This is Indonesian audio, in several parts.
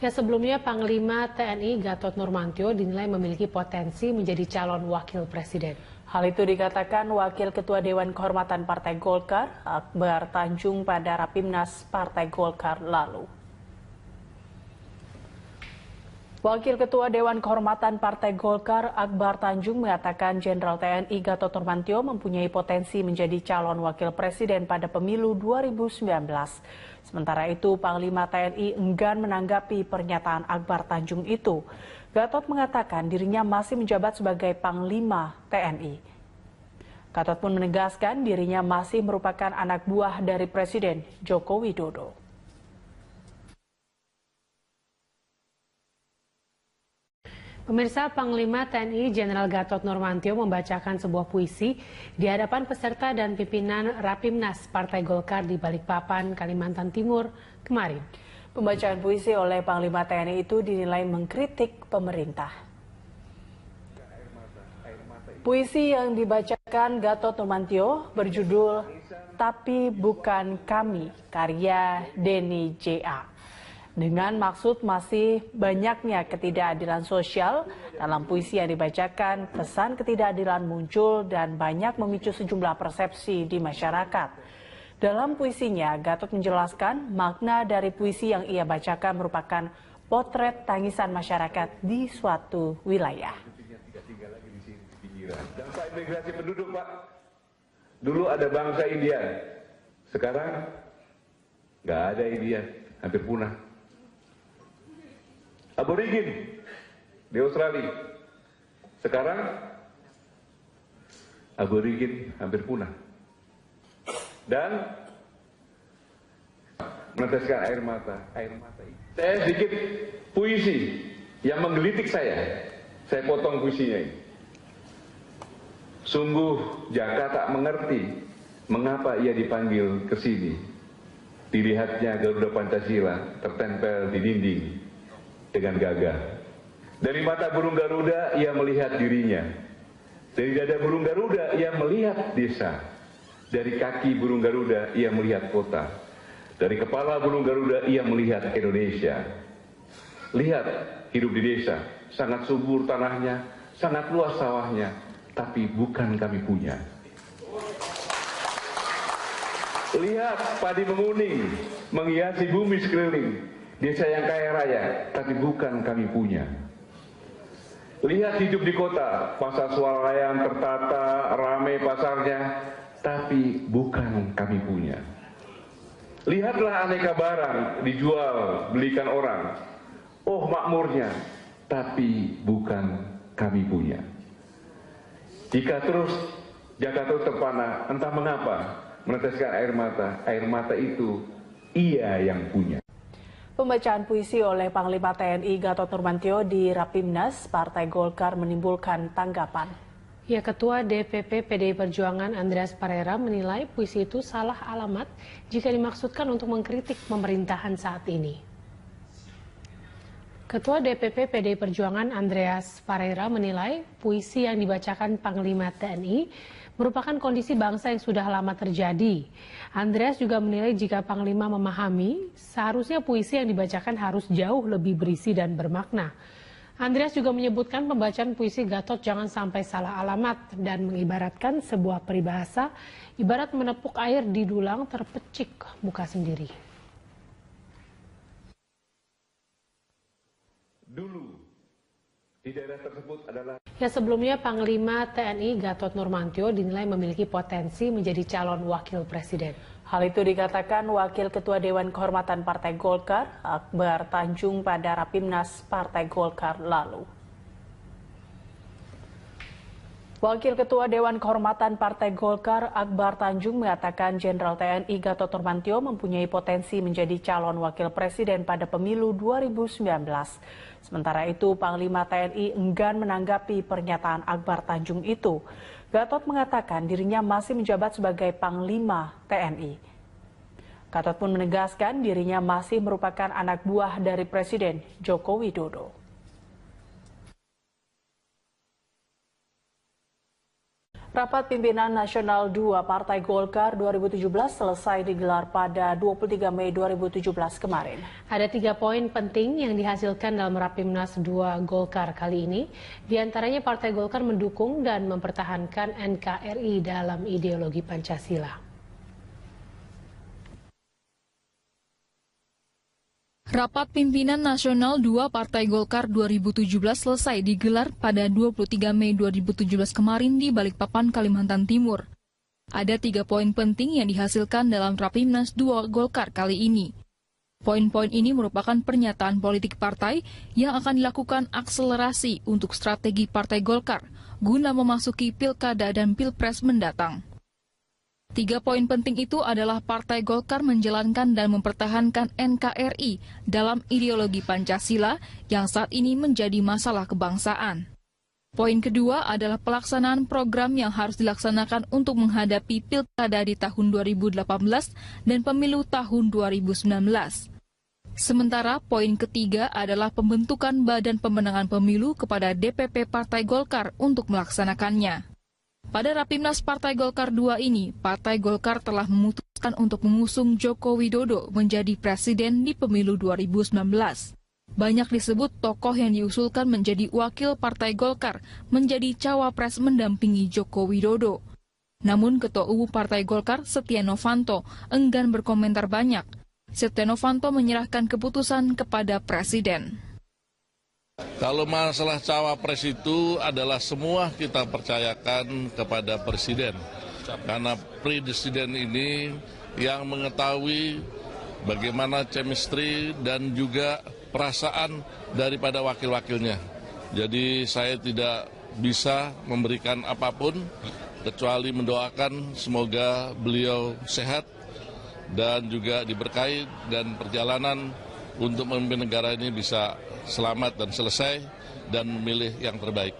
Ya, sebelumnya Panglima TNI Gatot Nurmantio dinilai memiliki potensi menjadi calon wakil presiden. Hal itu dikatakan Wakil Ketua Dewan Kehormatan Partai Golkar, Akbar Tanjung pada Rapimnas Partai Golkar lalu. Wakil Ketua Dewan Kehormatan Partai Golkar, Akbar Tanjung mengatakan Jenderal TNI Gatot Nurmantio mempunyai potensi menjadi calon wakil presiden pada pemilu 2019. Sementara itu, Panglima TNI enggan menanggapi pernyataan Akbar Tanjung itu. Gatot mengatakan dirinya masih menjabat sebagai Panglima TNI. Gatot pun menegaskan dirinya masih merupakan anak buah dari Presiden Joko Widodo. Pemirsa, Panglima TNI Jenderal Gatot Nurmantio membacakan sebuah puisi di hadapan peserta dan pimpinan Rapimnas Partai Golkar di Balikpapan, Kalimantan Timur kemarin. Pembacaan puisi oleh Panglima TNI itu dinilai mengkritik pemerintah. Puisi yang dibacakan Gatot Nurmantio berjudul "Tapi Bukan Kami" karya Denny J.A. Dengan maksud masih banyaknya ketidakadilan sosial, dalam puisi yang dibacakan, pesan ketidakadilan muncul dan banyak memicu sejumlah persepsi di masyarakat. Dalam puisinya, Gatot menjelaskan makna dari puisi yang ia bacakan merupakan potret tangisan masyarakat di suatu wilayah. Bangsa imigrasi penduduk, Pak. Dulu ada bangsa Indian, sekarang nggak ada Indian, hampir punah. Aborigin di Australia, sekarang aborigin hampir punah. Dan meneteskan air mata itu. Saya sedikit puisi yang menggelitik saya potong puisinya ini. Sungguh Jaka tak mengerti mengapa ia dipanggil ke sini. Dilihatnya Garuda Pancasila tertempel di dinding dengan gagah. Dari mata burung Garuda ia melihat dirinya. Dari dada burung Garuda ia melihat desa. Dari kaki burung Garuda ia melihat kota. Dari kepala burung Garuda ia melihat Indonesia. Lihat, hidup di desa, sangat subur tanahnya, sangat luas sawahnya, tapi bukan kami punya. Lihat, padi menguning, menghiasi bumi sekeliling. Desa yang kaya raya, tapi bukan kami punya. Lihat hidup di kota, pasar swalayan tertata, ramai pasarnya, tapi bukan kami punya. Lihatlah aneka barang dijual, belikan orang. Oh makmurnya, tapi bukan kami punya. Jika Jaka terus terpana, entah mengapa, meneteskan air mata itu ia yang punya. Pembacaan puisi oleh Panglima TNI Gatot Nurmantio di Rapimnas Partai Golkar menimbulkan tanggapan. Ya, Ketua DPP PDI Perjuangan Andreas Parera menilai puisi itu salah alamat jika dimaksudkan untuk mengkritik pemerintahan saat ini. Ketua DPP PDI Perjuangan Andreas Parera menilai puisi yang dibacakan Panglima TNI merupakan kondisi bangsa yang sudah lama terjadi. Andreas juga menilai jika Panglima memahami, seharusnya puisi yang dibacakan harus jauh lebih berisi dan bermakna. Andreas juga menyebutkan pembacaan puisi Gatot jangan sampai salah alamat dan mengibaratkan sebuah peribahasa ibarat menepuk air di dulang terpecik muka sendiri. Dulu di daerah tersebut adalah... Ya, sebelumnya Panglima TNI Gatot Nurmantio dinilai memiliki potensi menjadi calon wakil presiden. Hal itu dikatakan Wakil Ketua Dewan Kehormatan Partai Golkar, Akbar Tanjung pada Rapimnas Partai Golkar lalu. Wakil Ketua Dewan Kehormatan Partai Golkar, Akbar Tanjung mengatakan Jenderal TNI Gatot Nurmantio mempunyai potensi menjadi calon wakil presiden pada pemilu 2019. Sementara itu, Panglima TNI enggan menanggapi pernyataan Akbar Tanjung itu. Gatot mengatakan dirinya masih menjabat sebagai Panglima TNI. Gatot pun menegaskan dirinya masih merupakan anak buah dari Presiden Joko Widodo. Rapat Pimpinan Nasional 2 Partai Golkar 2017 selesai digelar pada 23 Mei 2017 kemarin. Ada 3 poin penting yang dihasilkan dalam Rapimnas 2 Golkar kali ini. Di antaranya Partai Golkar mendukung dan mempertahankan NKRI dalam ideologi Pancasila. Rapat Pimpinan Nasional 2 Partai Golkar 2017 selesai digelar pada 23 Mei 2017 kemarin di Balikpapan, Kalimantan Timur. Ada 3 poin penting yang dihasilkan dalam Rapimnas 2 Golkar kali ini. Poin-poin ini merupakan pernyataan politik partai yang akan dilakukan akselerasi untuk strategi Partai Golkar guna memasuki Pilkada dan Pilpres mendatang. 3 poin penting itu adalah Partai Golkar menjalankan dan mempertahankan NKRI dalam ideologi Pancasila yang saat ini menjadi masalah kebangsaan. Poin kedua adalah pelaksanaan program yang harus dilaksanakan untuk menghadapi Pilkada di tahun 2018 dan pemilu tahun 2019. Sementara poin ketiga adalah pembentukan Badan Pemenangan Pemilu kepada DPP Partai Golkar untuk melaksanakannya. Pada Rapimnas Partai Golkar 2 ini, Partai Golkar telah memutuskan untuk mengusung Joko Widodo menjadi presiden di pemilu 2019. Banyak disebut tokoh yang diusulkan menjadi wakil Partai Golkar menjadi cawapres mendampingi Joko Widodo. Namun Ketua Umum Partai Golkar, Setia Novanto, enggan berkomentar banyak. Setia Novanto menyerahkan keputusan kepada Presiden. Kalau masalah cawapres itu adalah semua kita percayakan kepada Presiden. Karena Presiden ini yang mengetahui bagaimana chemistry dan juga perasaan daripada wakil-wakilnya. Jadi saya tidak bisa memberikan apapun kecuali mendoakan semoga beliau sehat dan juga diberkahi dan perjalanan untuk memimpin negara ini bisa selamat dan selesai dan memilih yang terbaik.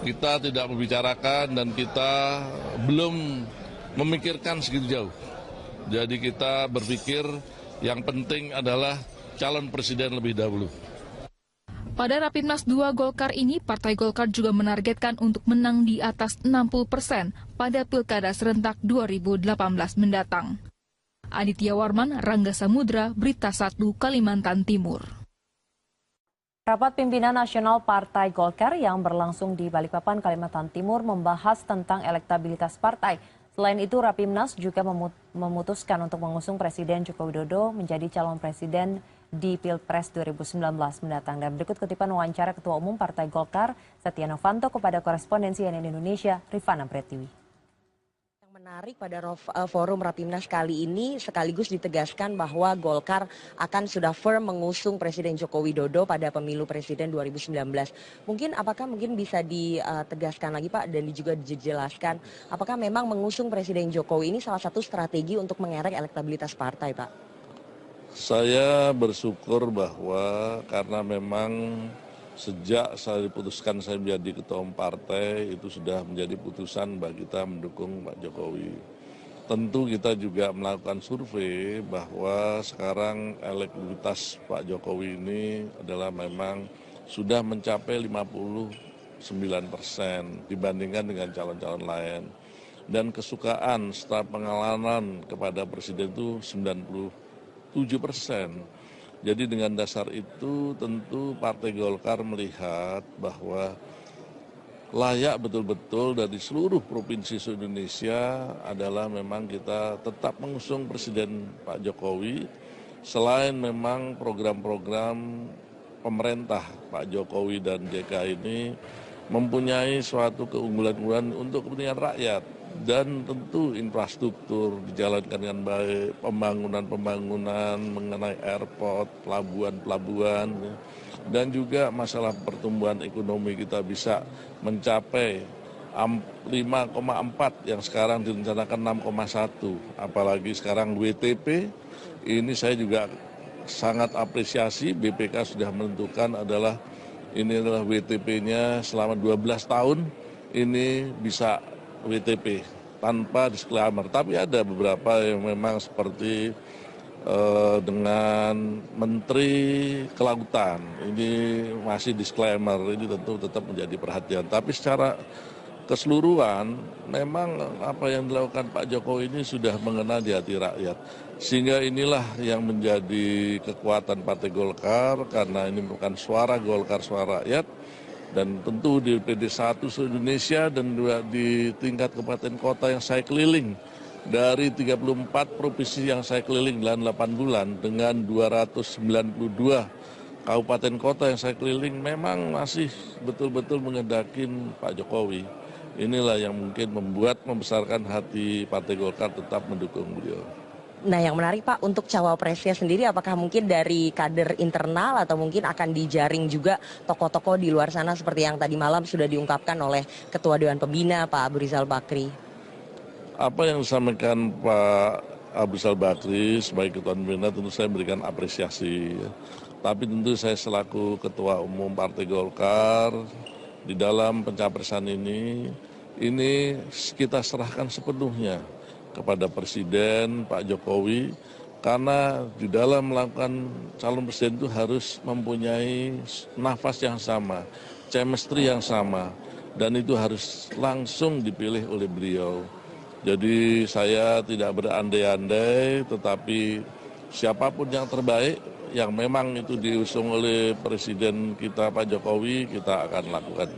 Kita tidak membicarakan dan kita belum memikirkan segitu jauh. Jadi kita berpikir yang penting adalah calon presiden lebih dahulu. Pada Rapimnas 2 Golkar ini, Partai Golkar juga menargetkan untuk menang di atas 60% pada Pilkada serentak 2018 mendatang. Aditya Warman, Rangga Samudra, Berita 1 Kalimantan Timur. Rapat Pimpinan Nasional Partai Golkar yang berlangsung di Balikpapan, Kalimantan Timur membahas tentang elektabilitas partai. Selain itu, Rapimnas juga memutuskan untuk mengusung Presiden Joko Widodo menjadi calon presiden di Pilpres 2019 mendatang. Dan berikut kutipan wawancara Ketua Umum Partai Golkar, Setia Novanto, kepada korespondensi CNN Indonesia, Rifana Pretiwi. Yang menarik pada forum Rapimnas kali ini sekaligus ditegaskan bahwa Golkar akan sudah firm mengusung Presiden Joko Widodo pada pemilu Presiden 2019. Apakah bisa ditegaskan lagi Pak dan juga dijelaskan apakah memang mengusung Presiden Jokowi ini salah satu strategi untuk mengerek elektabilitas partai Pak? Saya bersyukur bahwa karena memang sejak saya diputuskan saya menjadi ketua umum partai itu sudah menjadi putusan bagi kita mendukung Pak Jokowi. Tentu kita juga melakukan survei bahwa sekarang elektabilitas Pak Jokowi ini adalah memang sudah mencapai 59% dibandingkan dengan calon-calon lain. Dan kesukaan setelah pengalaman kepada Presiden itu 97%. Jadi dengan dasar itu tentu Partai Golkar melihat bahwa layak betul-betul dari seluruh provinsi Indonesia adalah memang kita tetap mengusung Presiden Pak Jokowi. Selain memang program-program pemerintah Pak Jokowi dan JK ini mempunyai suatu keunggulan-unggulan untuk kepentingan rakyat. Dan tentu infrastruktur dijalankan dengan baik, pembangunan mengenai airport, pelabuhan, dan juga masalah pertumbuhan ekonomi kita bisa mencapai 5,4 yang sekarang direncanakan 6,1. Apalagi sekarang WTP, ini saya juga sangat apresiasi BPK sudah menentukan adalah WTP-nya selama 12 tahun ini bisa WTP tanpa disclaimer. Tapi ada beberapa yang memang seperti dengan Menteri Kelautan. Ini masih disclaimer, ini tentu tetap menjadi perhatian. Tapi secara keseluruhan, memang apa yang dilakukan Pak Jokowi ini sudah mengena di hati rakyat. Sehingga inilah yang menjadi kekuatan Partai Golkar, karena ini merupakan suara Golkar, suara rakyat. Dan tentu di DPD 1 seluruh Indonesia dan juga di tingkat kabupaten kota yang saya keliling. Dari 34 provinsi yang saya keliling dalam 8 bulan dengan 292 kabupaten kota yang saya keliling memang masih betul-betul mengendakin Pak Jokowi. Inilah yang mungkin membesarkan hati Partai Golkar tetap mendukung beliau. Nah, yang menarik Pak, untuk cawapresnya sendiri apakah mungkin dari kader internal atau mungkin akan dijaring juga tokoh-tokoh di luar sana seperti yang tadi malam sudah diungkapkan oleh Ketua Dewan Pembina Pak Abu Rizal Bakri? Apa yang disampaikan Pak Abu Rizal Bakri sebagai Ketua Pembina tentu saya berikan apresiasi. Tapi tentu saya selaku Ketua Umum Partai Golkar di dalam pencapresan ini kita serahkan sepenuhnya kepada Presiden Pak Jokowi, karena di dalam melakukan calon presiden itu harus mempunyai nafas yang sama, chemistry yang sama, dan itu harus langsung dipilih oleh beliau. Jadi saya tidak berandai-andai, tetapi siapapun yang terbaik yang memang itu diusung oleh Presiden kita Pak Jokowi, kita akan lakukan.